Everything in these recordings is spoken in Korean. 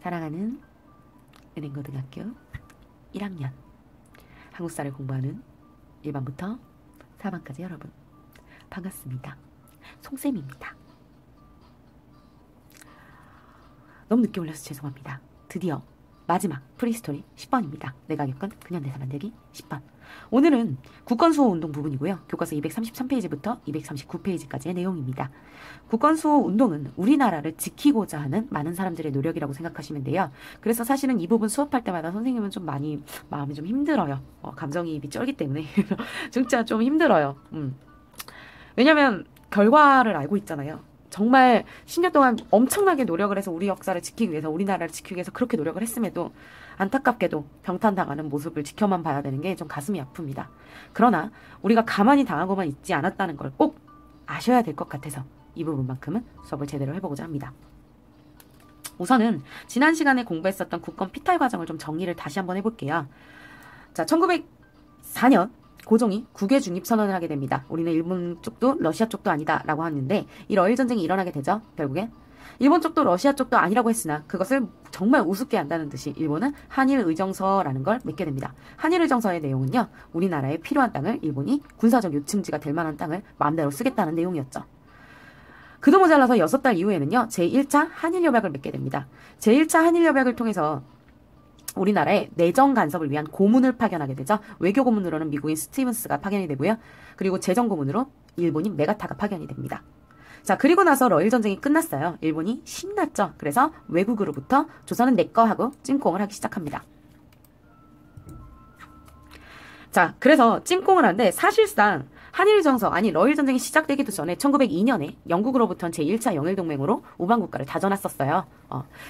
사랑하는 은행고등학교 1학년 한국사를 공부하는 1반부터 4반까지 여러분 반갑습니다. 송쌤입니다. 너무 늦게 올려서 죄송합니다. 드디어 마지막 프리스토리 10번입니다. 내가 겪은 근현대사 만들기 10번. 오늘은 국권수호운동 부분이고요. 교과서 233페이지부터 239페이지까지의 내용입니다. 국권수호운동은 우리나라를 지키고자 하는 많은 사람들의 노력이라고 생각하시면 돼요. 그래서 사실은 이 부분 수업할 때마다 선생님은 좀 많이 마음이 좀 힘들어요. 감정이입이 쩔기 때문에 진짜 좀 힘들어요. 왜냐면 결과를 알고 있잖아요. 정말 10년 동안 엄청나게 노력을 해서 우리 역사를 지키기 위해서, 우리나라를 지키기 위해서 그렇게 노력을 했음에도 안타깝게도 병탄당하는 모습을 지켜만 봐야 되는 게 좀 가슴이 아픕니다. 그러나 우리가 가만히 당하고만 있지 않았다는 걸 꼭 아셔야 될 것 같아서 이 부분만큼은 수업을 제대로 해보고자 합니다. 우선은 지난 시간에 공부했었던 국권 피탈 과정을 좀 정리를 다시 한번 해볼게요. 자, 1904년 고종이 국외 중립 선언을 하게 됩니다. 우리는 일본 쪽도 러시아 쪽도 아니다 라고 하는데, 이 러일 전쟁이 일어나게 되죠. 결국엔 일본 쪽도 러시아 쪽도 아니라고 했으나 그것을 정말 우습게 한다는 듯이 일본은 한일의정서라는 걸 맺게 됩니다. 한일의정서의 내용은요, 우리나라에 필요한 땅을 일본이 군사적 요충지가 될 만한 땅을 마음대로 쓰겠다는 내용이었죠. 그도 모자라서 6달 이후에는요, 제1차 한일협약을 맺게 됩니다. 제1차 한일협약을 통해서 우리나라에 내정 간섭을 위한 고문을 파견하게 되죠. 외교 고문으로는 미국인 스티븐스가 파견이 되고요. 그리고 재정 고문으로 일본인 메가타가 파견이 됩니다. 자, 그리고 나서 러일 전쟁이 끝났어요. 일본이 신났죠. 그래서 외국으로부터 조선은 내꺼 하고 찜꽁을 하기 시작합니다. 자, 그래서 찜꽁을 하는데 사실상 한일정서, 아니 러일 전쟁이 시작되기도 전에 1902년에 영국으로부터는 제1차 영일동맹으로 우방국가를 다져놨었어요.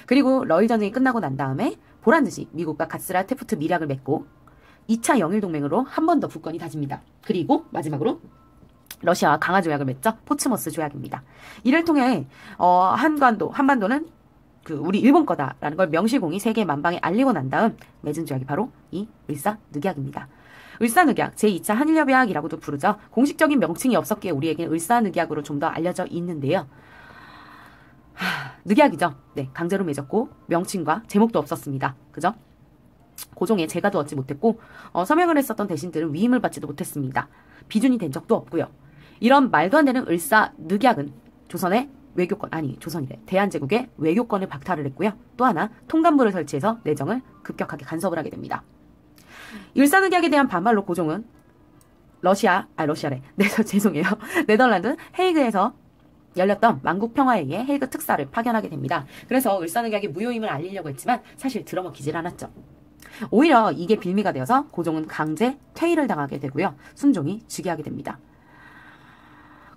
그리고 러일 전쟁이 끝나고 난 다음에 보란듯이 미국과 가스라 테프트 밀약을 맺고 2차 영일동맹으로 한 번 더 국권이 다집니다. 그리고 마지막으로 러시아와 강화 조약을 맺죠. 포츠머스 조약입니다. 이를 통해 한반도는 우리 일본 거다라는 걸 명실공히 세계 만방에 알리고 난 다음 맺은 조약이 바로 이 을사늑약입니다. 을사늑약, 제2차 한일협약이라고도 부르죠. 공식적인 명칭이 없었기에 우리에게는 을사늑약으로 좀 더 알려져 있는데요. 늑약이죠. 네, 강제로 맺었고 명칭과 제목도 없었습니다. 그죠? 고종의 제가도 얻지 못했고 서명을 했었던 대신들은 위임을 받지도 못했습니다. 비준이 된 적도 없고요. 이런 말도 안 되는 을사늑약은 조선의 외교권, 아니 조선이래, 대한제국의 외교권을 박탈을 했고요. 또 하나 통감부를 설치해서 내정을 급격하게 간섭을 하게 됩니다. 을사늑약에 대한 반발로 고종은 죄송해요. 네덜란드 헤이그에서 열렸던 만국평화회의에 헤이그 특사를 파견하게 됩니다. 그래서 을사늑약의 무효임을 알리려고 했지만 사실 들어먹히질 않았죠. 오히려 이게 빌미가 되어서 고종은 강제 퇴위를 당하게 되고요. 순종이 즉위하게 됩니다.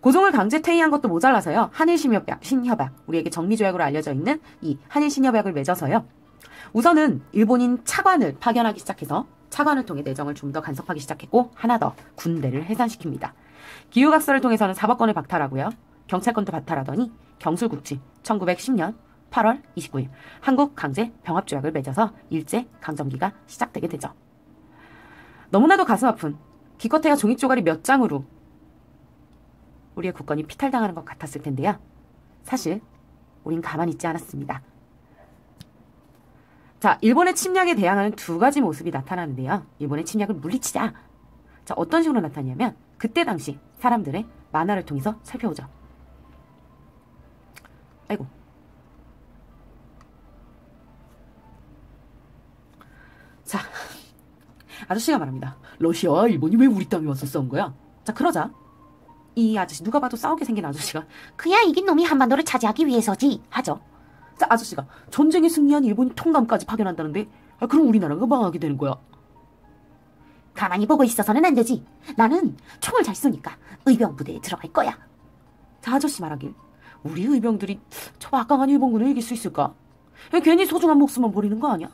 고종을 강제 퇴위한 것도 모자라서요. 한일신협약, 우리에게 정리조약으로 알려져 있는 이 한일신협약을 맺어서요. 우선은 일본인 차관을 파견하기 시작해서 차관을 통해 내정을 좀 더 간섭하기 시작했고, 하나 더 군대를 해산시킵니다. 기후각서를 통해서는 사법권을 박탈하고요. 경찰권도 박탈하더니 경술국지 1910년 8월 29일 한국 강제 병합조약을 맺어서 일제 강점기가 시작되게 되죠. 너무나도 가슴 아픈 기껏해야 종이쪼가리 몇 장으로 우리의 국권이 피탈당하는 것 같았을 텐데요. 사실 우린 가만히 있지 않았습니다. 자, 일본의 침략에 대항하는 두 가지 모습이 나타나는데요. 일본의 침략을 물리치자. 자, 어떤 식으로 나타나냐면 그때 당시 사람들의 만화를 통해서 살펴보죠. 아이고. 자, 아저씨가 말합니다. 러시아와 일본이 왜 우리 땅에 와서 싸운 거야? 자, 그러자 이 아저씨, 누가 봐도 싸우게 생긴 아저씨가 그야 이긴 놈이 한반도를 차지하기 위해서지 하죠. 자, 아저씨가 전쟁에 승리한 일본이 통감까지 파견한다는데 그럼 우리나라가 망하게 되는 거야. 가만히 보고 있어서는 안 되지. 나는 총을 잘 쏘니까 의병부대에 들어갈 거야. 자, 아저씨 말하길 우리 의병들이 저 막강한 일본군을 이길 수 있을까? 괜히 소중한 목숨만 버리는 거 아니야?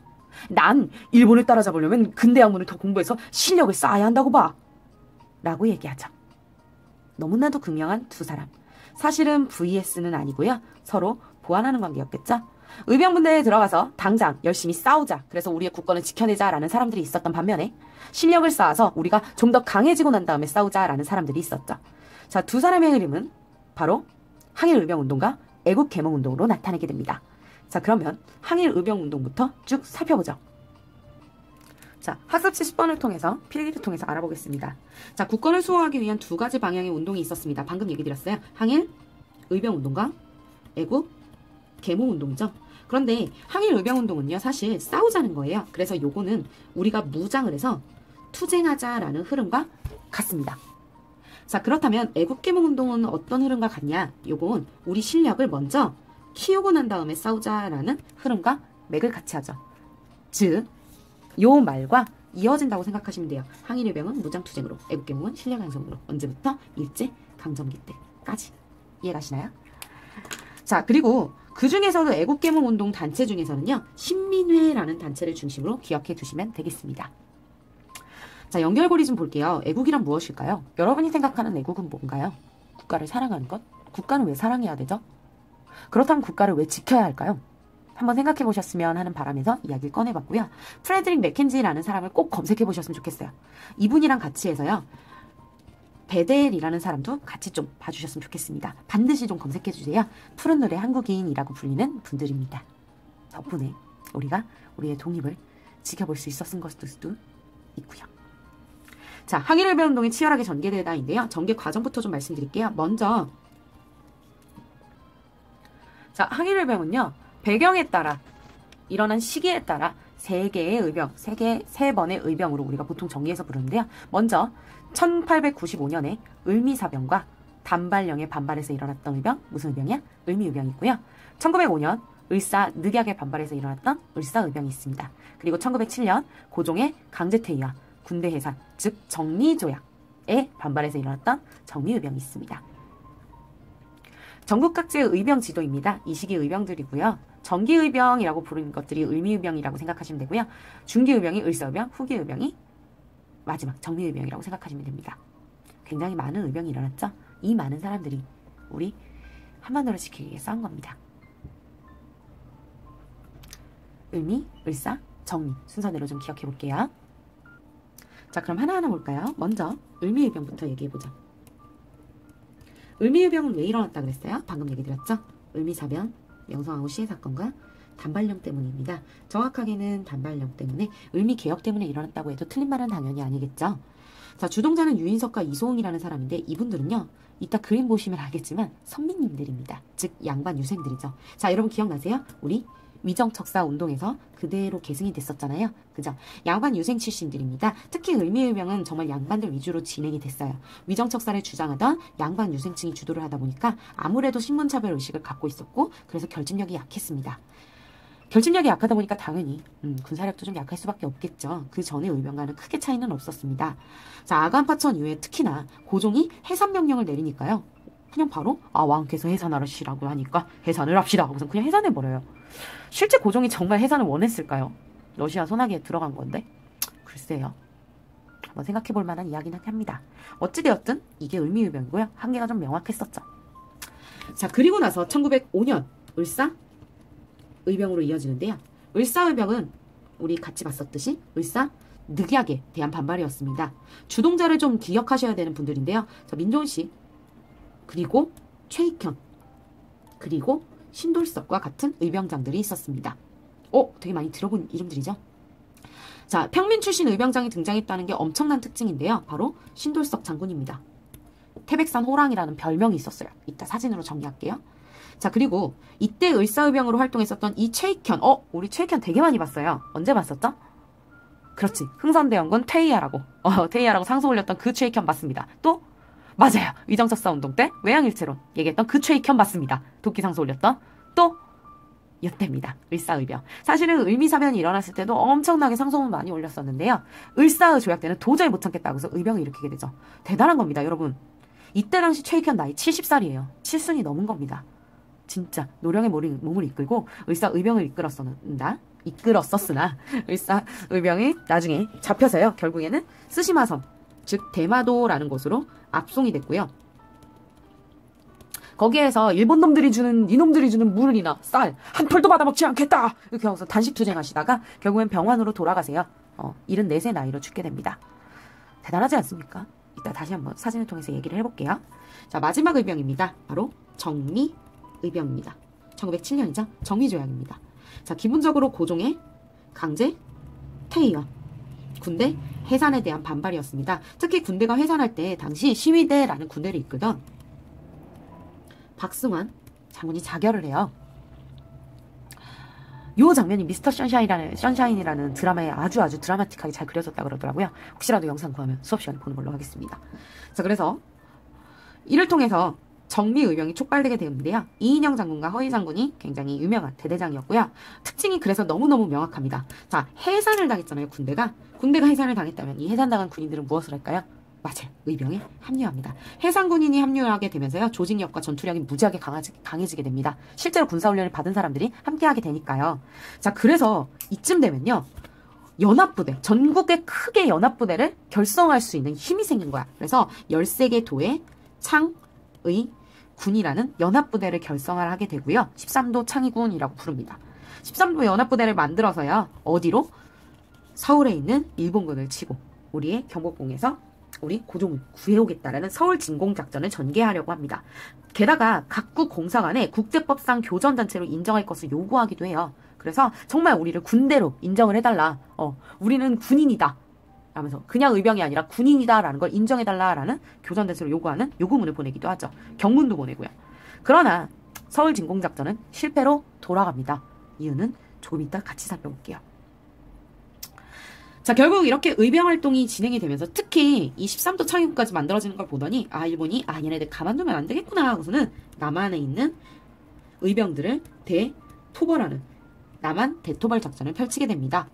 난 일본을 따라잡으려면 근대 학문을 더 공부해서 실력을 쌓아야 한다고 봐. 라고 얘기하죠. 너무나도 극명한 두 사람. 사실은 VS는 아니고요. 서로 보완하는 관계였겠죠. 의병분대에 들어가서 당장 열심히 싸우자. 그래서 우리의 국권을 지켜내자라는 사람들이 있었던 반면에 실력을 쌓아서 우리가 좀 더 강해지고 난 다음에 싸우자라는 사람들이 있었죠. 자, 두 사람의 흐름은 바로 항일의병운동과 애국개몽운동으로 나타나게 됩니다. 자, 그러면 항일의병운동부터 쭉 살펴보죠. 자, 학습지 10번을 통해서 필기를 통해서 알아보겠습니다. 자, 국권을 수호하기 위한 두 가지 방향의 운동이 있었습니다. 방금 얘기 드렸어요. 항일의병운동과 애국 계몽운동이죠. 그런데 항일의병운동은요, 사실 싸우자는 거예요. 그래서 요거는 우리가 무장을 해서 투쟁하자라는 흐름과 같습니다. 자, 그렇다면 애국계몽운동은 어떤 흐름과 같냐? 요건 우리 실력을 먼저 키우고 난 다음에 싸우자라는 흐름과 맥을 같이 하죠. 즉, 요 말과 이어진다고 생각하시면 돼요. 항일의병은 무장투쟁으로, 애국계몽은 실력 양성으로. 언제부터? 일제강점기 때까지. 이해가시나요? 자, 그리고 그 중에서도 애국계몽운동 단체 중에서는요, 신민회라는 단체를 중심으로 기억해 두시면 되겠습니다. 자, 연결고리 좀 볼게요. 애국이란 무엇일까요? 여러분이 생각하는 애국은 뭔가요? 국가를 사랑하는 것? 국가는 왜 사랑해야 되죠? 그렇다면 국가를 왜 지켜야 할까요? 한번 생각해 보셨으면 하는 바람에서 이야기를 꺼내봤고요. 프레드릭 맥켄지라는 사람을 꼭 검색해 보셨으면 좋겠어요. 이분이랑 같이 해서요, 베델이라는 사람도 같이 좀 봐주셨으면 좋겠습니다. 반드시 좀 검색해 주세요. 푸른 노래 한국인이라고 불리는 분들입니다. 덕분에 우리가 우리의 독립을 지켜볼 수 있었던 것일 수도 있고요. 자, 항일의병운동이 치열하게 전개되다인데요. 전개 과정부터 좀 말씀드릴게요. 먼저, 자, 항일의병은요, 배경에 따라, 일어난 시기에 따라 세 번의 의병으로 우리가 보통 정리해서 부르는데요. 먼저 1895년에 을미사병과 단발령의 반발에서 일어났던 의병, 무슨 의병이야? 을미의병이고요. 1905년 을사늑약의 반발에서 일어났던 을사의병이 있습니다. 그리고 1907년 고종의 강제퇴위와 군대 해산, 즉 정리조약에 반발해서 일어났던 정리의병이 있습니다. 전국 각지의 의병 지도입니다. 이 시기 의병들이고요. 정기의병이라고 부르는 것들이 을미의병이라고 생각하시면 되고요. 중기의병이 을사의병, 후기의병이 마지막 정리의병이라고 생각하시면 됩니다. 굉장히 많은 의병이 일어났죠. 이 많은 사람들이 우리 한반도를 지키기 위해 싸운 겁니다. 을미, 을사, 정리 순서대로 좀 기억해 볼게요. 자, 그럼 하나하나 볼까요? 먼저 을미의병부터 얘기해보죠. 을미의병은 왜 일어났다 그랬어요? 방금 얘기 드렸죠? 을미사변, 명성황후 시해 사건과 단발령 때문입니다. 정확하게는 단발령 때문에, 을미개혁 때문에 일어났다고 해도 틀린 말은 당연히 아니겠죠. 자, 주동자는 유인석과 이소웅이라는 사람인데, 이분들은요, 이따 그림 보시면 알겠지만 선민님들입니다. 즉 양반 유생들이죠. 자, 여러분 기억나세요? 우리 위정척사 운동에서 그대로 계승이 됐었잖아요. 그죠? 양반 유생 출신들입니다. 특히 을미의병은 정말 양반들 위주로 진행이 됐어요. 위정척사를 주장하던 양반 유생층이 주도를 하다 보니까 아무래도 신분차별 의식을 갖고 있었고, 그래서 결집력이 약했습니다. 결집력이 약하다 보니까 당연히 군사력도 좀 약할 수밖에 없겠죠. 그 전에 의병과는 크게 차이는 없었습니다. 자, 아간파천 이후에 특히나 고종이 해산명령을 내리니까요, 그냥 바로 왕께서 해산하시라고 하니까 해산을 합시다 하고서 그냥 해산해버려요. 실제 고종이 정말 해산을 원했을까요? 러시아 소나기에 들어간 건데? 글쎄요. 한번 생각해볼 만한 이야기는 합니다. 어찌되었든 이게 을미의병이고요. 한계가 좀 명확했었죠. 자, 그리고 나서 1905년 을사의병으로 이어지는데요. 을사의병은 우리 같이 봤었듯이 을사늑약에 대한 반발이었습니다. 주동자를 좀 기억하셔야 되는 분들인데요. 자, 민종식, 그리고 최익현, 그리고 신돌석과 같은 의병장들이 있었습니다. 되게 많이 들어본 이름들이죠. 자, 평민 출신 의병장이 등장했다는 게 엄청난 특징인데요. 바로 신돌석 장군입니다. 태백산 호랑이라는 별명이 있었어요. 이따 사진으로 정리할게요. 자, 그리고 이때 을사의병으로 활동했었던 이 최익현, 우리 최익현 되게 많이 봤어요. 언제 봤었죠? 그렇지, 흥선대원군 퇴위하라고 상소 올렸던 그 최익현 맞습니다. 또 맞아요, 위정척사 운동 때 외양일체론 얘기했던 그 최익현 맞습니다. 도끼 상소 올렸던 또 이때입니다. 을사의병. 사실은 을미사변이 일어났을 때도 엄청나게 상소문 많이 올렸었는데요. 을사의 조약 때는 도저히 못 참겠다고 해서 의병을 일으키게 되죠. 대단한 겁니다, 여러분. 이때 당시 최익현 나이 70살이에요. 7순이 넘은 겁니다. 진짜 노령의 몸을 이끌고 을사의병을 이끌었었으나 을사의병이 나중에 잡혀서요, 결국에는 쓰시마섬, 즉 대마도라는 곳으로 압송이 됐고요. 거기에서 일본 놈들이 주는, 이놈들이 주는 물이나 쌀 한 톨도 받아먹지 않겠다 이렇게 하고서 단식투쟁하시다가 결국엔 병환으로 돌아가세요. 74세 나이로 죽게 됩니다. 대단하지 않습니까? 이따 다시 한번 사진을 통해서 얘기를 해볼게요. 자, 마지막 의병입니다. 바로 정리의병입니다. 1907년이죠. 정리조약입니다. 자, 기본적으로 고종의 강제 퇴위와 군대 해산에 대한 반발이었습니다. 특히 군대가 해산할 때 당시 시위대라는 군대를 이끌던 박승환 장군이 자결을 해요. 요 장면이 미스터 션샤인이라는 드라마에 아주 드라마틱하게 잘 그려졌다 그러더라고요. 혹시라도 영상 구하면 수업 시간에 보는 걸로 하겠습니다. 자, 그래서 이를 통해서 정미의병이 촉발되게 되는데요. 이인영 장군과 허희 장군이 굉장히 유명한 대대장이었고요. 특징이 그래서 너무너무 명확합니다. 자, 해산을 당했잖아요, 군대가. 군대가 해산을 당했다면 이 해산당한 군인들은 무엇을 할까요? 맞아요. 의병에 합류합니다. 해상군인이 합류하게 되면서요. 조직력과 전투력이 무지하게 강해지게 됩니다. 실제로 군사훈련을 받은 사람들이 함께하게 되니까요. 자, 그래서 이쯤 되면요. 연합부대, 전국의 크게 연합부대를 결성할 수 있는 힘이 생긴 거야. 그래서 13개 도의 창의 군이라는 연합부대를 결성을 하게 되고요. 13도 창의군이라고 부릅니다. 13도 연합부대를 만들어서요. 어디로? 서울에 있는 일본군을 치고 우리의 경복궁에서 우리 고종을 구해오겠다라는 서울 진공작전을 전개하려고 합니다. 게다가 각국 공사 간에 국제법상 교전단체로 인정할 것을 요구하기도 해요. 그래서 정말 우리를 군대로 인정을 해달라. 우리는 군인이다. 라면서 그냥 의병이 아니라 군인이다라는 걸 인정해달라라는 교전단체로 요구하는 요구문을 보내기도 하죠. 경문도 보내고요. 그러나 서울 진공작전은 실패로 돌아갑니다. 이유는 조금 이따 같이 살펴볼게요. 자, 결국 이렇게 의병 활동이 진행이 되면서 특히 이 13도 창의군까지 만들어지는 걸 보더니 일본이 얘네들 가만두면 안 되겠구나 하고서는 남한에 있는 의병들을 대토벌하는 남한 대토벌 작전을 펼치게 됩니다.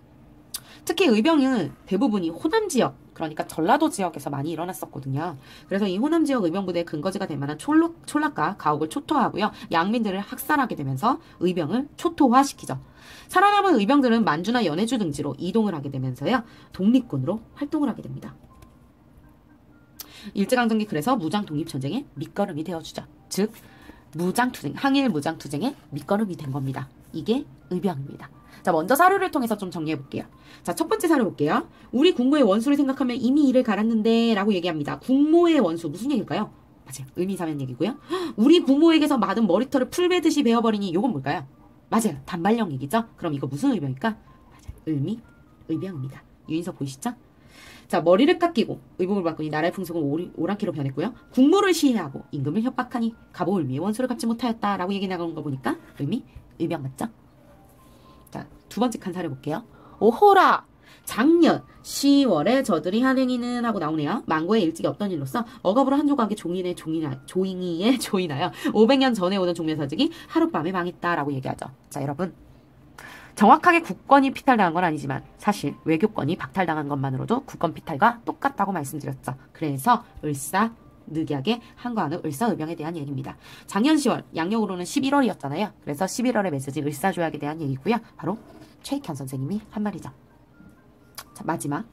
특히 의병은 대부분이 호남 지역, 그러니까 전라도 지역에서 많이 일어났었거든요. 그래서 이 호남 지역 의병부대의 근거지가 될 만한 촌락과 가옥을 초토화하고요. 양민들을 학살하게 되면서 의병을 초토화시키죠. 살아남은 의병들은 만주나 연해주 등지로 이동을 하게 되면서요. 독립군으로 활동을 하게 됩니다. 일제강점기 그래서 무장 독립전쟁의 밑거름이 되어주죠. 즉 무장투쟁, 항일 무장투쟁의 밑거름이 된 겁니다. 이게 의병입니다. 자, 먼저 사료를 통해서 좀 정리해볼게요. 자, 첫 번째 사료 볼게요. 우리 국모의 원수를 생각하면 이미 이를 갈았는데 라고 얘기합니다. 국모의 원수 무슨 얘기일까요? 맞아요. 의미사면 얘기고요. 우리 부모에게서 맞은 머리털을 풀베듯이 베어버리니 요건 뭘까요? 맞아요. 단발령 얘기죠. 그럼 이거 무슨 의병일까? 맞아요. 의병입니다. 유인석 보이시죠? 자, 머리를 깎이고 의복을 바꾸니 나라의 풍속은 오랑캐로 변했고요. 국모를 시해하고 임금을 협박하니 갑오을미의 원수를 갚지 못하였다라고 얘기 나가는 거 보니까 의병 맞죠? 자, 두 번째 칸 사려 볼게요. 오호라! 작년 10월에 저들이 한행이는 하고 나오네요. 망고의 일찍이 없던 일로서 억압으로 한 조각의 조잉이에 조인하여 500년 전에 오던 종묘사직이 하룻밤에 망했다라고 얘기하죠. 자, 여러분. 정확하게 국권이 피탈당한 건 아니지만 사실 외교권이 박탈당한 것만으로도 국권 피탈과 똑같다고 말씀드렸죠. 그래서 늑약의 한과하는 을사의병에 대한 얘기입니다. 작년 10월, 양력으로는 11월이었잖아요. 그래서 11월에 맺어진 을사조약에 대한 얘기고요. 바로 최익현 선생님이 한 말이죠. 자, 마지막.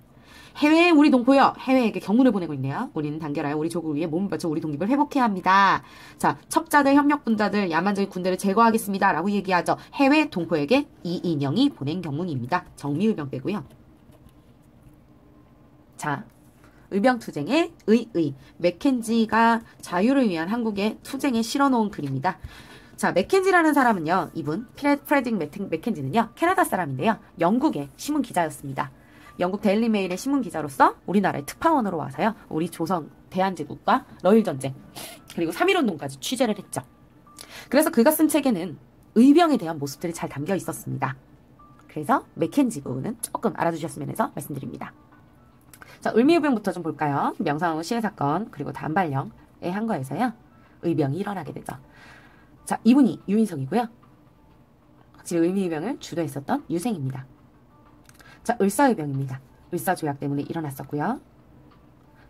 해외에 우리 동포여, 해외에게 경문을 보내고 있네요. 우리는 단결하여 우리 조국을 위해 몸을 바쳐 우리 독립을 회복해야 합니다. 자, 첩자들, 협력분자들, 야만적인 군대를 제거하겠습니다. 라고 얘기하죠. 해외 동포에게 이인영이 보낸 경문입니다. 정미의병 빼고요. 자, 의병투쟁의 맥켄지가 자유를 위한 한국의 투쟁에 실어놓은 글입니다. 자, 맥켄지라는 사람은요, 이분 프레딩 맥켄지는요, 캐나다 사람인데요, 영국의 신문 기자였습니다. 영국 데일리메일의 신문 기자로서 우리나라의 특파원으로 와서요, 우리 조선 대한제국과 러일전쟁 그리고 3.1운동까지 취재를 했죠. 그래서 그가 쓴 책에는 의병에 대한 모습들이 잘 담겨 있었습니다. 그래서 맥켄지 부분은 조금 알아두셨으면 해서 말씀드립니다. 자, 을미의병부터 좀 볼까요? 명상후 시해사건 그리고 단발령의 한거에서요, 의병이 일어나게 되죠. 자, 이분이 유인석이고요. 확실히 을미의병을 주도했었던 유생입니다. 자, 을사의병입니다. 을사조약 때문에 일어났었고요.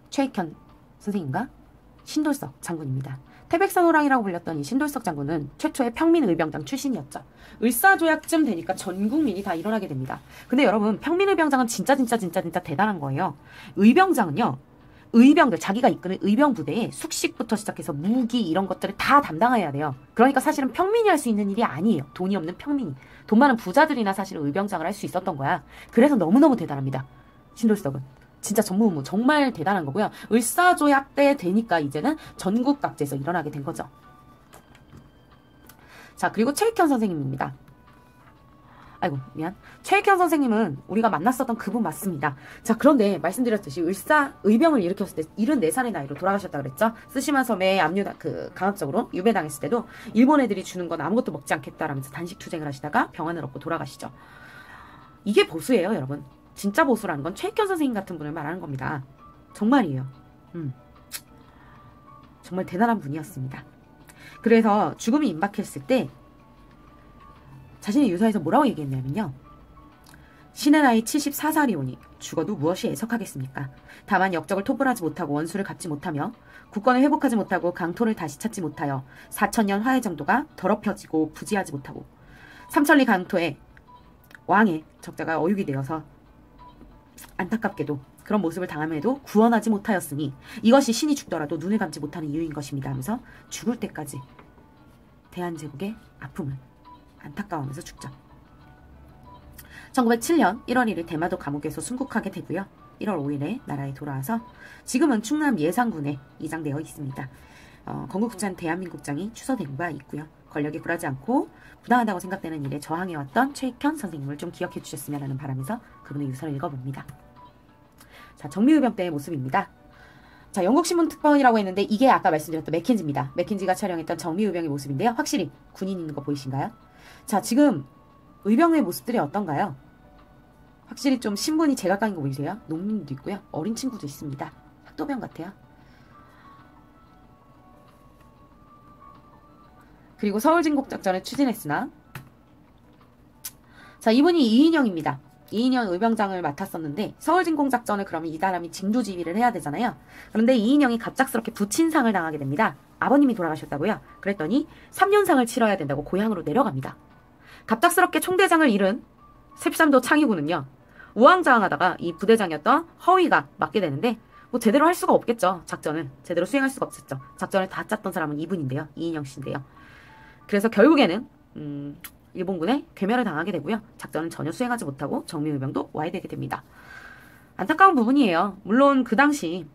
최익현 선생님과 신돌석 장군입니다. 태백산호랑이라고 불렸던 이 신돌석 장군은 최초의 평민의병장 출신이었죠. 을사조약쯤 되니까 전 국민이 다 일어나게 됩니다. 근데 여러분, 평민의병장은 진짜 대단한 거예요. 의병장은요, 의병들, 자기가 이끄는 의병 부대에 숙식부터 시작해서 무기 이런 것들을 다 담당해야 돼요. 그러니까 사실은 평민이 할 수 있는 일이 아니에요. 돈이 없는 평민이. 돈 많은 부자들이나 사실은 의병장을 할 수 있었던 거야. 그래서 너무너무 대단합니다. 신돌석은. 진짜 전무후무 정말 대단한 거고요. 을사조약 때 되니까 이제는 전국 각지에서 일어나게 된 거죠. 자, 그리고 최익현 선생님입니다. 아이고, 미안. 최익현 선생님은 우리가 만났었던 그분 맞습니다. 자, 그런데 말씀드렸듯이 의병을 일으켰을 때 74살의 나이로 돌아가셨다 그랬죠? 쓰시마 섬에 강압적으로 유배당했을 때도 일본 애들이 주는 건 아무것도 먹지 않겠다라면서 단식 투쟁을 하시다가 병환을 얻고 돌아가시죠. 이게 보수예요, 여러분. 진짜 보수라는 건 최익현 선생님 같은 분을 말하는 겁니다. 정말이에요. 정말 대단한 분이었습니다. 그래서 죽음이 임박했을 때 자신의 유서에서 뭐라고 얘기했냐면요. 신의 나이 74살이오니 죽어도 무엇이 애석하겠습니까? 다만 역적을 토벌하지 못하고 원수를 갚지 못하며 국권을 회복하지 못하고 강토를 다시 찾지 못하여 4천년 화해 정도가 더럽혀지고 부지하지 못하고 삼천리 강토에 왕의 적자가 어육이 되어서 안타깝게도 그런 모습을 당함에도 구원하지 못하였으니 이것이 신이 죽더라도 눈을 감지 못하는 이유인 것입니다 하면서 죽을 때까지 대한제국의 아픔을 안타까워하면서 죽죠. 1907년 1월 1일 대마도 감옥에서 순국하게 되고요. 1월 5일에 나라에 돌아와서 지금은 충남 예산군에 이장되어 있습니다. 건국후천 대한민국장이 추서된 바 있고요. 권력에 굴하지 않고 부당하다고 생각되는 일에 저항해왔던 최익현 선생님을 좀 기억해 주셨으면 하는 바람에서 그분의 유서를 읽어봅니다. 자, 정미의병 때의 모습입니다. 자, 영국신문특파원이라고 했는데 이게 아까 말씀드렸던 맥켄지입니다. 맥켄지가 촬영했던 정미의병의 모습인데요. 확실히 군인 있는 거 보이신가요? 자, 지금 의병의 모습들이 어떤가요? 확실히 좀 신분이 제각각인 거 보이세요? 농민도 있고요. 어린 친구도 있습니다. 학도병 같아요. 그리고 서울진국작전을 추진했으나 자, 이분이 이인영입니다. 이인영 의병장을 맡았었는데 서울진공작전을 그러면 이 사람이 징조지휘를 해야 되잖아요. 그런데 이인영이 갑작스럽게 부친상을 당하게 됩니다. 아버님이 돌아가셨다고요. 그랬더니 3년상을 치러야 된다고 고향으로 내려갑니다. 갑작스럽게 총대장을 잃은 13도 창의군은요. 우왕좌왕하다가 이 부대장이었던 허위가 맡게 되는데 뭐 제대로 할 수가 없겠죠. 작전은 제대로 수행할 수가 없었죠. 작전을 다 짰던 사람은 이분인데요. 이인영 씨인데요. 그래서 결국에는 일본군에 괴멸을 당하게 되고요. 작전은 전혀 수행하지 못하고 정미의병도 와해되게 됩니다. 안타까운 부분이에요. 물론 그 당시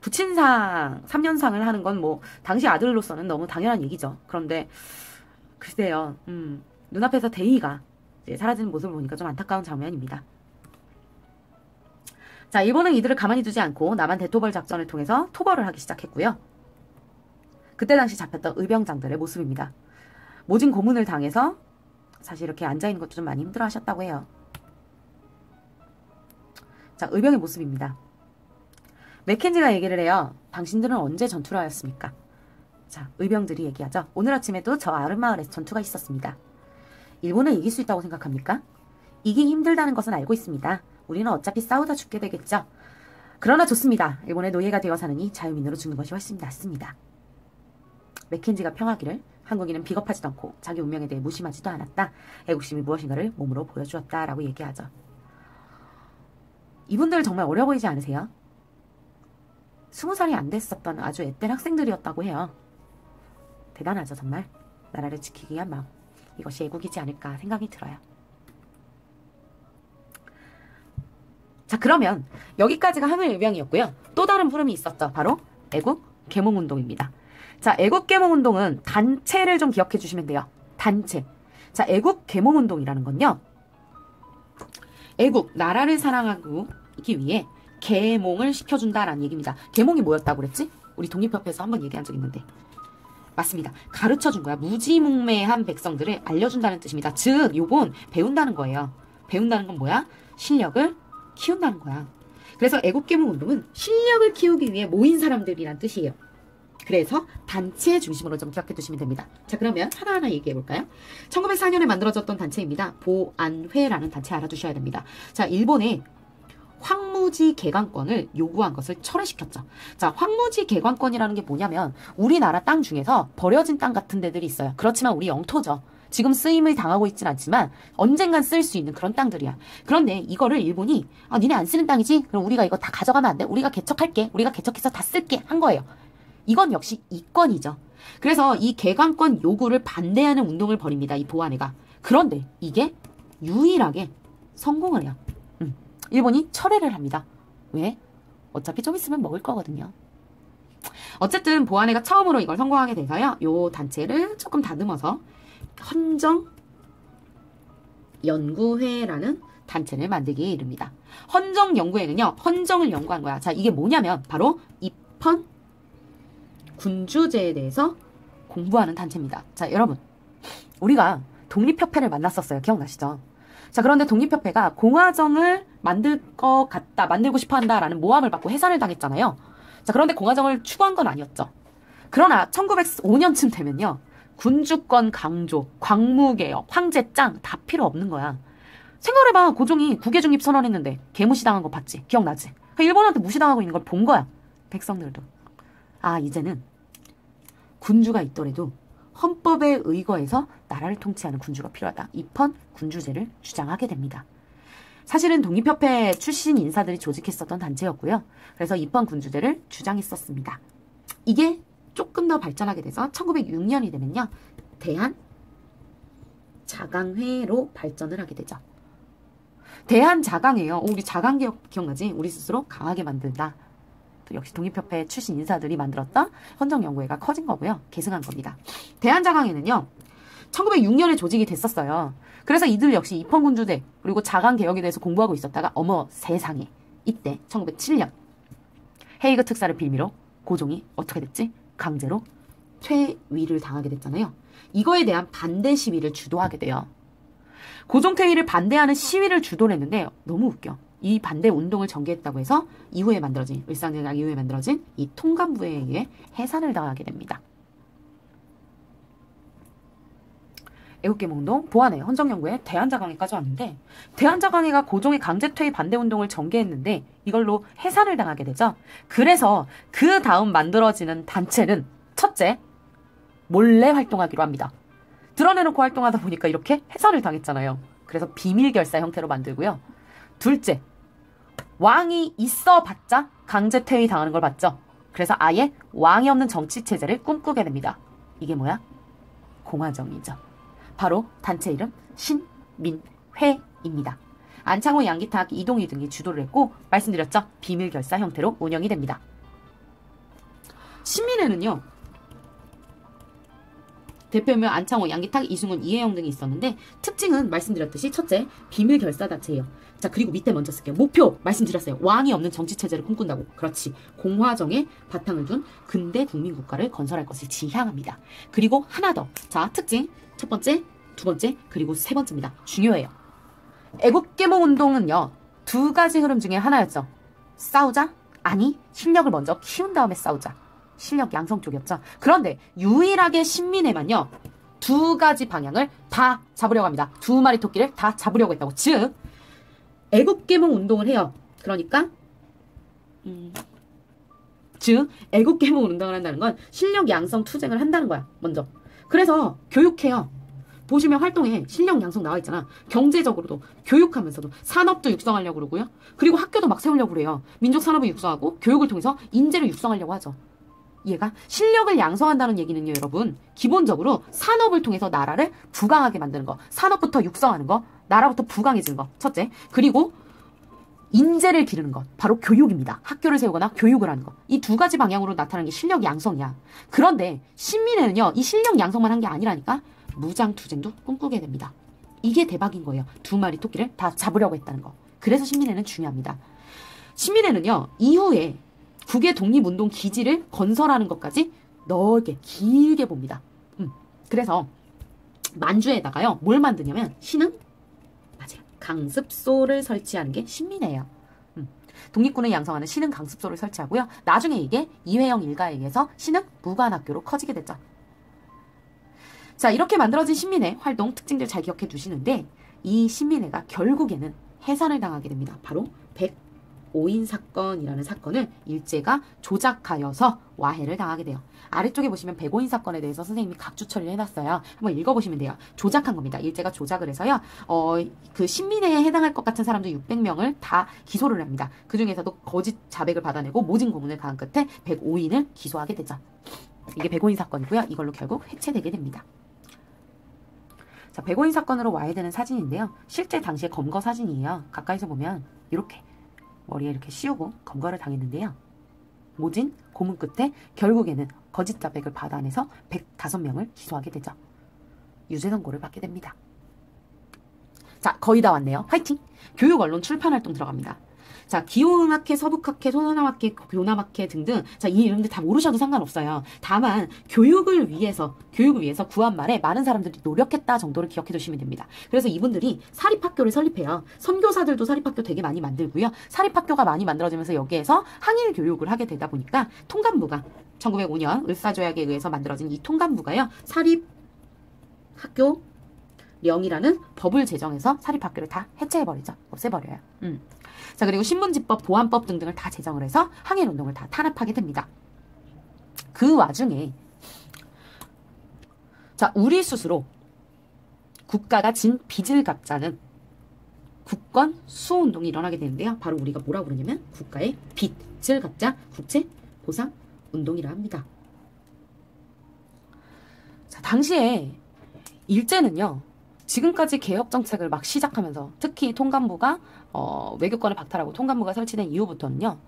부친상 3년상을 하는 건 뭐 당시 아들로서는 너무 당연한 얘기죠. 그런데 글쎄요. 눈앞에서 대의가 이제 사라지는 모습을 보니까 좀 안타까운 장면입니다. 자, 일본은 이들을 가만히 두지 않고 남한 대토벌 작전을 통해서 토벌을 하기 시작했고요. 그때 당시 잡혔던 의병장들의 모습입니다. 모진 고문을 당해서 사실 이렇게 앉아있는 것도 좀 많이 힘들어 하셨다고 해요. 자, 의병의 모습입니다. 맥켄지가 얘기를 해요. 당신들은 언제 전투를 하였습니까? 자, 의병들이 얘기하죠. 오늘 아침에도 저 아름마을에서 전투가 있었습니다. 일본을 이길 수 있다고 생각합니까? 이기기 힘들다는 것은 알고 있습니다. 우리는 어차피 싸우다 죽게 되겠죠. 그러나 좋습니다. 일본의 노예가 되어 사느니 자유민으로 죽는 것이 훨씬 낫습니다. 맥켄지가 평하기를 한국인은 비겁하지도 않고 자기 운명에 대해 무심하지도 않았다. 애국심이 무엇인가를 몸으로 보여주었다라고 얘기하죠. 이분들 정말 어려 보이지 않으세요? 20살이 안 됐었던 아주 앳된 학생들이었다고 해요. 대단하죠, 정말. 나라를 지키기 위한 마음. 이것이 애국이지 않을까 생각이 들어요. 자, 그러면 여기까지가 항일의병이었고요. 또 다른 푸름이 있었죠. 바로 애국 계몽운동입니다. 자, 애국 계몽운동은 단체를 좀 기억해 주시면 돼요. 단체. 자, 애국 계몽운동이라는 건요. 애국, 나라를 사랑하기 위해 계몽을 시켜준다라는 얘기입니다. 계몽이 뭐였다고 그랬지? 우리 독립협회에서 한번 얘기한 적 있는데. 맞습니다. 가르쳐준 거야. 무지몽매한 백성들을 알려준다는 뜻입니다. 즉, 요건 배운다는 거예요. 배운다는 건 뭐야? 실력을 키운다는 거야. 그래서 애국계몽운동은 실력을 키우기 위해 모인 사람들이란 뜻이에요. 그래서 단체 중심으로 좀 기억해 두시면 됩니다. 자, 그러면 하나하나 얘기해 볼까요? 1904년에 만들어졌던 단체입니다. 보안회라는 단체 알아두셔야 됩니다. 자, 일본의 황무지 개관권을 요구한 것을 철회시켰죠. 자, 황무지 개관권이라는 게 뭐냐면 우리나라 땅 중에서 버려진 땅 같은 데들이 있어요. 그렇지만 우리 영토죠. 지금 쓰임을 당하고 있진 않지만 언젠간 쓸 수 있는 그런 땅들이야. 그런데 이거를 일본이 니네 안 쓰는 땅이지? 그럼 우리가 이거 다 가져가면 안 돼? 우리가 개척할게. 우리가 개척해서 다 쓸게. 한 거예요. 이건 역시 이권이죠. 그래서 이 개관권 요구를 반대하는 운동을 벌입니다. 이 보안회가. 그런데 이게 유일하게 성공을 해요. 일본이 철회를 합니다. 왜? 어차피 좀 있으면 먹을 거거든요. 어쨌든 보안회가 처음으로 이걸 성공하게 돼서요. 요 단체를 조금 다듬어서 헌정연구회라는 단체를 만들기에 이릅니다. 헌정연구회는요. 헌정을 연구한 거야. 자, 이게 뭐냐면 바로 입헌 군주제에 대해서 공부하는 단체입니다. 자, 여러분. 우리가 독립협회를 만났었어요. 기억나시죠? 자, 그런데 독립협회가 공화정을 만들고 싶어 한다라는 모함을 받고 해산을 당했잖아요. 자, 그런데 공화정을 추구한 건 아니었죠. 그러나 1905년쯤 되면요. 군주권 강조, 광무개혁, 황제짱 다 필요 없는 거야. 생각해봐. 고종이 국외중립 선언했는데 개무시당한 거 봤지? 기억나지? 일본한테 무시당하고 있는 걸 본 거야. 백성들도. 아, 이제는 군주가 있더라도 헌법에 의거해서 나라를 통치하는 군주가 필요하다. 입헌 군주제를 주장하게 됩니다. 사실은 독립협회 출신 인사들이 조직했었던 단체였고요. 그래서 입헌 군주제를 주장했었습니다. 이게 조금 더 발전하게 돼서 1906년이 되면요. 대한자강회로 발전을 하게 되죠. 대한자강회요. 우리 자강개혁 기억나지? 우리 스스로 강하게 만든다. 역시 독립협회 출신 인사들이 만들었던 헌정연구회가 커진 거고요. 계승한 겁니다. 대한자강회는요. 1906년에 조직이 됐었어요. 그래서 이들 역시 입헌군주제 그리고 자강개혁에 대해서 공부하고 있었다가 어머 세상에 이때 1907년 헤이그 특사를 빌미로 고종이 어떻게 됐지? 강제로 퇴위를 당하게 됐잖아요. 이거에 대한 반대 시위를 주도하게 돼요. 고종 퇴위를 반대하는 시위를 주도를 했는데 너무 웃겨. 이 반대 운동을 전개했다고 해서 일상제강 이후에 만들어진 이 통감부에 의해 해산을 당하게 됩니다. 애국개몽운동, 보안회, 헌정연구회, 대한자강회까지 왔는데 대한자강회가 고종의 강제퇴위 반대운동을 전개했는데 이걸로 해산을 당하게 되죠. 그래서 그 다음 만들어지는 단체는 첫째, 몰래 활동하기로 합니다. 드러내놓고 활동하다 보니까 이렇게 해산을 당했잖아요. 그래서 비밀결사 형태로 만들고요. 둘째, 왕이 있어봤자 강제퇴위 당하는 걸 봤죠. 그래서 아예 왕이 없는 정치체제를 꿈꾸게 됩니다. 이게 뭐야? 공화정이죠. 바로 단체 이름 신민회입니다. 안창호, 양기탁, 이동희 등이 주도를 했고 말씀드렸죠. 비밀결사 형태로 운영이 됩니다. 신민회는요. 대표면 안창호, 양기탁, 이승훈, 이혜영 등이 있었는데 특징은 말씀드렸듯이 첫째, 비밀결사단체예요. 자, 그리고 밑에 먼저 쓸게요. 목표 말씀드렸어요. 왕이 없는 정치체제를 꿈꾼다고. 그렇지. 공화정에 바탕을 둔 근대 국민국가를 건설할 것을 지향합니다. 그리고 하나 더. 자, 특징 첫 번째, 두 번째, 그리고 세 번째입니다. 중요해요. 애국개몽운동은요. 두 가지 흐름 중에 하나였죠. 싸우자? 아니, 실력을 먼저 키운 다음에 싸우자. 실력 양성 쪽이었죠. 그런데 유일하게 신민회만요. 두 가지 방향을 다 잡으려고 합니다. 두 마리 토끼를 다 잡으려고 했다고. 즉 애국개몽 운동을 해요. 그러니까 애국개몽 운동을 한다는 건 실력 양성 투쟁을 한다는 거야. 먼저. 그래서 교육해요. 보시면 활동에 실력 양성 나와 있잖아. 경제적으로도 교육하면서도 산업도 육성하려고 그러고요. 그리고 학교도 막 세우려고 그래요. 민족 산업을 육성하고 교육을 통해서 인재를 육성하려고 하죠. 얘가 실력을 양성한다는 얘기는요, 여러분. 기본적으로 산업을 통해서 나라를 부강하게 만드는 거. 산업부터 육성하는 거. 나라부터 부강해지는 거. 첫째. 그리고 인재를 기르는 것. 바로 교육입니다. 학교를 세우거나 교육을 하는 거. 이 두 가지 방향으로 나타나는 게 실력 양성이야. 그런데 신민회는요. 이 실력 양성만 한 게 아니라니까 무장투쟁도 꿈꾸게 됩니다. 이게 대박인 거예요. 두 마리 토끼를 다 잡으려고 했다는 거. 그래서 신민회는 중요합니다. 신민회는요. 이후에 국외 독립운동 기지를 건설하는 것까지 넓게 길게 봅니다. 그래서 만주에다가요. 뭘 만드냐면 신흥? 맞아요. 강습소를 설치하는 게 신민회예요. 독립군을 양성하는 신흥 강습소를 설치하고요. 나중에 이게 이회영 일가에 의해서 신흥 무관학교로 커지게 됐죠. 자, 이렇게 만들어진 신민회 활동 특징들 잘 기억해 두시는데 이 신민회가 결국에는 해산을 당하게 됩니다. 바로 105인 사건이라는 사건을 일제가 조작하여서 와해를 당하게 돼요. 아래쪽에 보시면 105인 사건에 대해서 선생님이 각주 처리를 해놨어요. 한번 읽어보시면 돼요. 조작한 겁니다. 일제가 조작을 해서요. 그 신민회에 해당할 것 같은 사람들 600명을 다 기소를 합니다. 그 중에서도 거짓 자백을 받아내고 모진 고문을 가한 끝에 105인을 기소하게 되죠. 이게 105인 사건이고요. 이걸로 결국 해체되게 됩니다. 자, 105인 사건으로 와해되는 사진인데요. 실제 당시의 검거 사진이에요. 가까이서 보면 이렇게 머리에 이렇게 씌우고 검거를 당했는데요. 모진 고문 끝에 결국에는 거짓 자백을 받아내서 105명을 기소하게 되죠. 유죄 선고를 받게 됩니다. 자, 거의 다 왔네요. 화이팅! 교육, 언론, 출판 활동 들어갑니다. 자, 기호음악회, 서북학회, 소나학회, 교남학회 등등. 자, 이 이름들 다 모르셔도 상관없어요. 다만 교육을 위해서 구한 말에 많은 사람들이 노력했다 정도를 기억해 두시면 됩니다. 그래서 이분들이 사립학교를 설립해요. 선교사들도 사립학교 되게 많이 만들고요. 사립학교가 많이 만들어지면서 여기에서 항일 교육을 하게 되다 보니까 통감부가 1905년 을사조약에 의해서 만들어진 이 통감부가요. 사립학교 령이라는 법을 제정해서 사립학교를 다 해체해버리죠. 없애버려요. 자, 그리고 신문지법, 보안법 등등을 다 제정을 해서 항일운동을 다 탄압하게 됩니다. 그 와중에 자, 우리 스스로 국가가 진 빚을 갚자는 국권 수호운동이 일어나게 되는데요. 바로 우리가 뭐라고 그러냐면 국가의 빚을 갚자 국채보상운동이라 합니다. 자, 당시에 일제는요. 지금까지 개혁정책을 막 시작하면서 특히 통감부가 외교권을 박탈하고 통감부가 설치된 이후부터는요.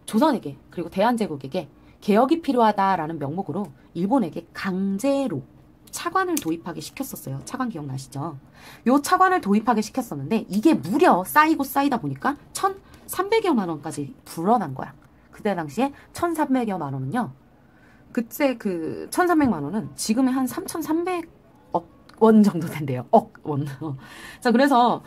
조선에게 그리고 대한제국에게 개혁이 필요하다라는 명목으로 일본에게 강제로 차관을 도입하게 시켰었어요. 차관 기억나시죠? 요 차관을 도입하게 시켰었는데 이게 무려 쌓이고 쌓이다 보니까 1,300여만 원까지 불어난 거야. 그때 당시에 1,300여만 원은요. 그때 그 1,300만 원은 지금의 한 3,300원 정도 된대요. 억 원. 자, 그래서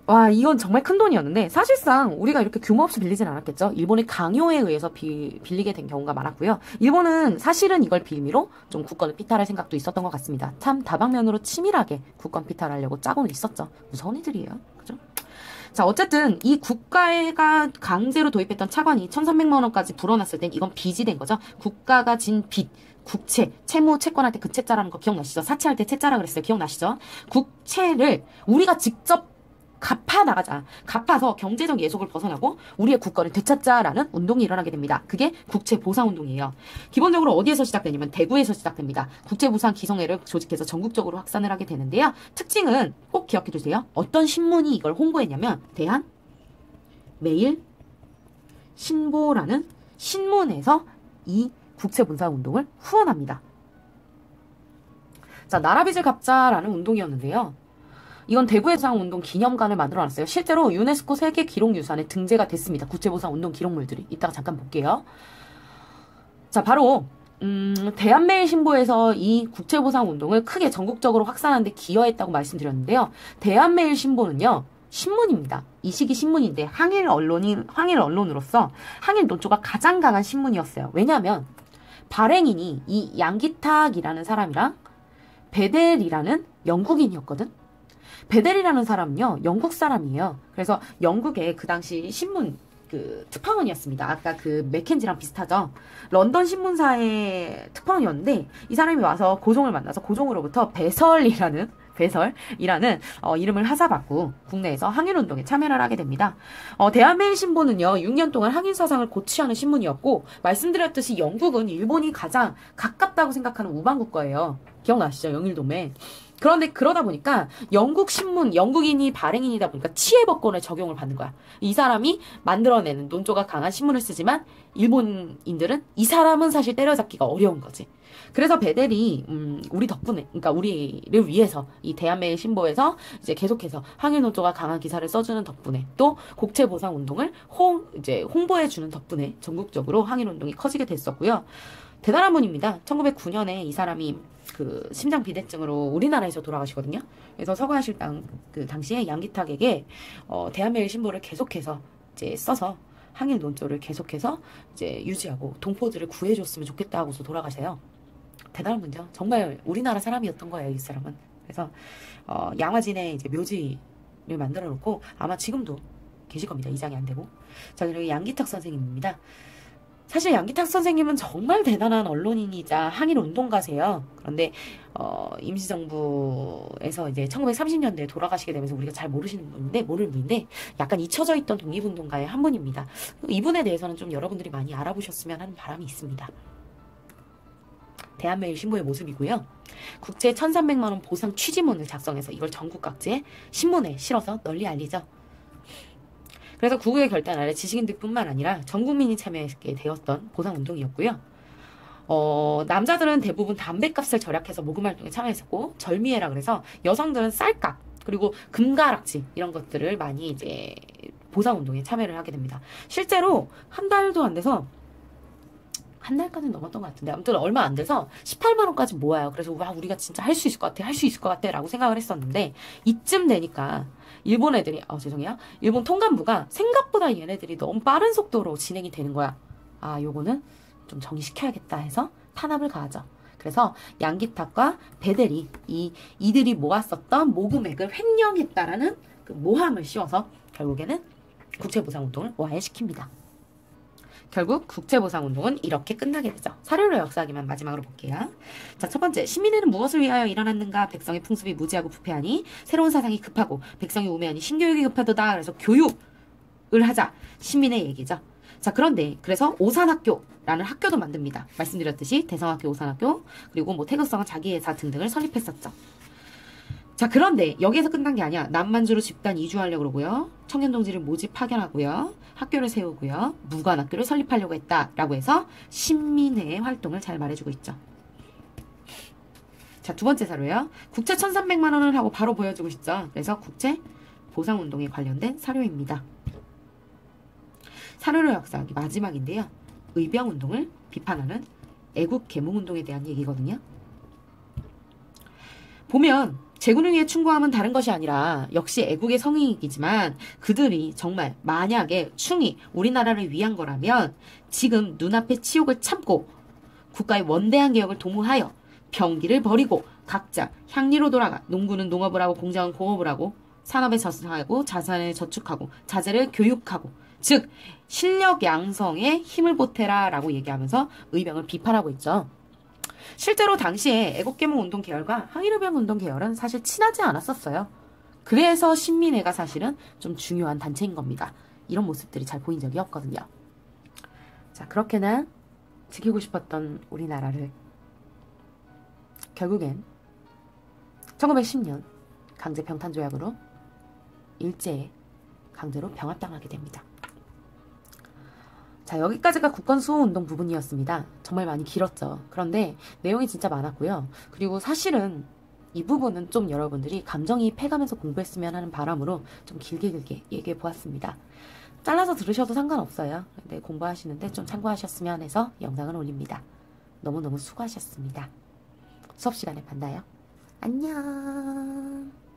와, 이건 정말 큰 돈이었는데 사실상 우리가 이렇게 규모 없이 빌리진 않았겠죠. 일본의 강요에 의해서 빌리게 된 경우가 많았고요. 일본은 사실은 이걸 빌미로 좀 국권을 피탈할 생각도 있었던 것 같습니다. 참 다방면으로 치밀하게 국권 피탈하려고 짜고는 있었죠. 무서운 애들이에요. 그죠? 자, 어쨌든 이 국가가 강제로 도입했던 차관이 1,300만 원까지 불어났을 땐 이건 빚이 된 거죠. 국가가 진 빚, 국채, 채무, 채권할 때 그 채자라는 거 기억나시죠? 사채할 때 채자라 그랬어요. 기억나시죠? 국채를 우리가 직접 갚아 나가자. 갚아서 경제적 예속을 벗어나고 우리의 국권을 되찾자라는 운동이 일어나게 됩니다. 그게 국채보상운동이에요. 기본적으로 어디에서 시작되냐면 대구에서 시작됩니다. 국채보상 기성회를 조직해서 전국적으로 확산을 하게 되는데요. 특징은 꼭 기억해 두세요. 어떤 신문이 이걸 홍보했냐면 대한 매일 신보라는 신문에서 이 국채보상운동을 후원합니다. 자, 나라빚을 갚자라는 운동이었는데요. 이건 대구해상운동 기념관을 만들어놨어요. 실제로 유네스코 세계기록유산에 등재가 됐습니다. 국채보상운동 기록물들이. 이따가 잠깐 볼게요. 자, 바로 대한매일신보에서 이 국채보상운동을 크게 전국적으로 확산하는 데 기여했다고 말씀드렸는데요. 대한매일신보는요. 신문입니다. 이 시기 신문인데 항일 언론으로서 항일 논조가 가장 강한 신문이었어요. 왜냐하면 발행인이 이 양기탁이라는 사람이랑 베델이라는 영국인이었거든. 베델이라는 사람은요, 영국 사람이에요. 그래서 영국의 그 당시 신문 그 특파원이었습니다. 아까 그 맥켄지랑 비슷하죠. 런던 신문사의 특파원이었는데 이 사람이 와서 고종을 만나서 고종으로부터 배설이라는 이름을 하사받고 국내에서 항일운동에 참여를 하게 됩니다. 대한매일신보는요 6년 동안 항일사상을 고취하는 신문이었고 말씀드렸듯이 영국은 일본이 가장 가깝다고 생각하는 우방국가예요. 기억나시죠? 영일동맹. 그런데 그러다 보니까 영국 신문, 영국인이 발행인이다 보니까 치해법권을 적용을 받는 거야. 이 사람이 만들어내는 논조가 강한 신문을 쓰지만 일본인들은 이 사람은 사실 때려잡기가 어려운 거지. 그래서 베델이 우리 덕분에, 그러니까 우리를 위해서 이 대한매일신보에서 이제 계속해서 항일 논조가 강한 기사를 써주는 덕분에 또 국채보상 운동을 홍보해주는 덕분에 전국적으로 항일 운동이 커지게 됐었고요. 대단한 분입니다. 1909년에 이 사람이 그 심장 비대증으로 우리나라에서 돌아가시거든요. 그래서 서거하실 그 당시에 양기탁에게 대한매일신보를 계속해서 이제 써서 항일 논조를 계속해서 이제 유지하고 동포들을 구해줬으면 좋겠다 하고서 돌아가세요. 대단한 분이죠. 정말 우리나라 사람이었던 거예요, 이 사람은. 그래서 양화진에 이제 묘지를 만들어 놓고 아마 지금도 계실 겁니다. 이장이 안 되고. 자, 그리고 양기탁 선생님입니다. 사실 양기탁 선생님은 정말 대단한 언론인이자 항일 운동가세요. 그런데 임시정부에서 이제 1930년대에 돌아가시게 되면서 우리가 잘 모르는 분인데 약간 잊혀져 있던 독립운동가의 한 분입니다. 이분에 대해서는 좀 여러분들이 많이 알아보셨으면 하는 바람이 있습니다. 대한매일신보의 모습이고요. 국채 1,300만 원 보상 취지문을 작성해서 이걸 전국 각지의 신문에 실어서 널리 알리죠. 그래서 구구의 결단 아래 지식인들뿐만 아니라 전 국민이 참여하게 되었던 보상운동이었고요. 남자들은 대부분 담배값을 절약해서 모금활동에 참여했었고, 절미회라 그래서 여성들은 쌀값, 그리고 금가락지, 이런 것들을 많이 이제 보상운동에 참여를 하게 됩니다. 실제로 한 달도 안 돼서, 한 달까지는 넘었던 것 같은데, 아무튼 얼마 안 돼서 18만 원까지 모아요. 그래서 와, 우리가 진짜 할 수 있을 것 같아, 할 수 있을 것 같아 라고 생각을 했었는데, 이쯤 되니까 일본 애들이, 죄송해요, 일본 통감부가 생각보다 얘네들이 너무 빠른 속도로 진행이 되는 거야. 요거는 좀 정리시켜야겠다 해서 탄압을 가하죠. 그래서 양기탁과 배대리, 이들이 모았었던 모금액을 횡령했다라는 그 모함을 씌워서 결국에는 국제보상운동을 와해시킵니다. 결국 국제보상운동은 이렇게 끝나게 되죠. 사료로 역사하기만 마지막으로 볼게요. 자, 첫 번째, 시민회는 무엇을 위하여 일어났는가? 백성의 풍습이 무지하고 부패하니 새로운 사상이 급하고 백성이 우매하니 신교육이 급하도다. 그래서 교육을 하자. 시민의 얘기죠. 자, 그런데 그래서 오산학교라는 학교도 만듭니다. 말씀드렸듯이 대성학교, 오산학교, 그리고 뭐 태극성은 자기회사 등등을 설립했었죠. 자, 그런데 여기에서 끝난 게 아니야. 남만주로 집단 이주하려고 그러고요. 청년동지를 모집 파견하고요. 학교를 세우고요. 무관학교를 설립하려고 했다라고 해서 신민회의 활동을 잘 말해주고 있죠. 자, 두 번째 사료요. 국채 1,300만 원을 하고 바로 보여주고 있죠. 그래서 국채 보상운동에 관련된 사료입니다. 사료로 역사하기 마지막인데요. 의병운동을 비판하는 애국개몽운동에 대한 얘기거든요. 보면 제군을 위해 충고함은 다른 것이 아니라 역시 애국의 성인이지만 그들이 정말 만약에 충이 우리나라를 위한 거라면 지금 눈앞의 치욕을 참고 국가의 원대한 개혁을 도모하여 병기를 버리고 각자 향리로 돌아가 농구는 농업을 하고 공장은 공업을 하고 산업에 저수하고 자산을 저축하고 자재를 교육하고 즉 실력 양성에 힘을 보태라 라고 얘기하면서 의병을 비판하고 있죠. 실제로 당시에 애국개몽운동 계열과 항일의병운동 계열은 사실 친하지 않았었어요. 그래서 신민회가 사실은 좀 중요한 단체인 겁니다. 이런 모습들이 잘 보인 적이 없거든요. 자, 그렇게나 지키고 싶었던 우리나라를 결국엔 1910년 강제 병탄조약으로 일제에 강제로 병합당하게 됩니다. 자, 여기까지가 국권수호운동 부분이었습니다. 정말 많이 길었죠. 그런데 내용이 진짜 많았고요. 그리고 사실은 이 부분은 좀 여러분들이 감정이입해가면서 공부했으면 하는 바람으로 좀 길게 얘기해 보았습니다. 잘라서 들으셔도 상관없어요. 근데 공부하시는데 좀 참고하셨으면 해서 영상을 올립니다. 너무너무 수고하셨습니다. 수업 시간에 만나요. 안녕.